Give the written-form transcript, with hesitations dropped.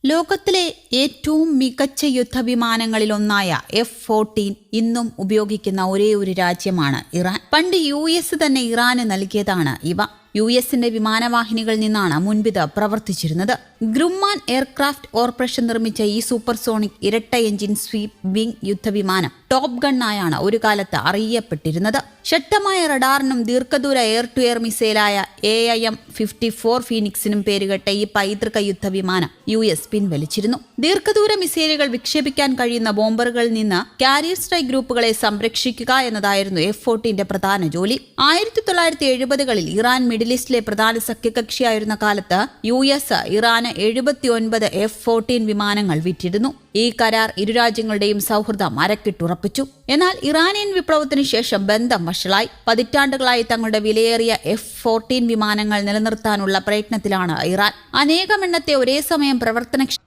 ലോകത്തിലെ ഏറ്റവും മികച്ച യുദ്ധവിമാനങ്ങളിലൊന്നായ F-14 ഇന്നും ഉപയോഗിക്കുന്ന ഒരേയൊരു രാജ്യമാണ് ഇറാൻ. പണ്ട് US തന്നെ ഇറാന് നൽകിയതാണ് ഇവ. US-ന്റെ വിമാനവാഹിനികളിൽ നിന്നാണ് മുൻപിത് പ്രവർത്തിച്ചിരുന്നത്. ഗ്രുമാൻ എയർക്രാഫ്റ്റ് കോർപ്പറേഷൻ നിർമ്മിച്ച ഈ സൂപ്പർസോണിക് ഇരട്ട എഞ്ചിൻ സ്വീപ്പ് വിംഗ് യുദ്ധവിമാനം ടോപ്പ് ഗണ്ണായാണ് ഒരു കാലത്ത് അറിയപ്പെട്ടിരുന്നത്. ശക്തമായ റഡാറിനും ദീർഘദൂര എയർ ടു എയർ മിസൈലായ AIM-54 ഫീനിക്സിനും പേരുകെട്ട ഈ പൈതൃക യുദ്ധവിമാനം US പിൻവലിച്ചിരുന്നു. ദീർഘദൂര മിസൈലുകൾ വിക്ഷേപിക്കാൻ കഴിയുന്ന ബോംബറുകളിൽ നിന്ന് കാരിയർ സ്ട്രൈക്ക് ഗ്രൂപ്പുകളെ സംരക്ഷിക്കുക എന്നതായിരുന്നു F-14ന്റെ പ്രധാന ജോലി. 1970കളിൽ ഇറാൻ മിഡിൽ ഈസ്റ്റിലെ പ്രധാന സഖ്യകക്ഷിയായിരുന്ന കാലത്ത് US ഇറാന് 79 F-14 വിമാനങ്ങൾ വിറ്റിരുന്നു. ഈ കരാർ ഇരു രാജ്യങ്ങളുടെയും സൗഹൃദം അരക്കിട്ടുറപ്പിച്ചു. എന്നാൽ ഇറാനിയൻ വിപ്ലവത്തിനു ശേഷം ബന്ധം വഷളായി. പതിറ്റാണ്ടുകളായി തങ്ങളുടെ വിലയേറിയ F-14 വിമാനങ്ങൾ നിലനിർത്താനുള്ള പ്രയത്നത്തിലാണ് ഇറാൻ. അനേകമെണ്ണത്തെ ഒരേ സമയം പ്രവർത്തനക്ഷമ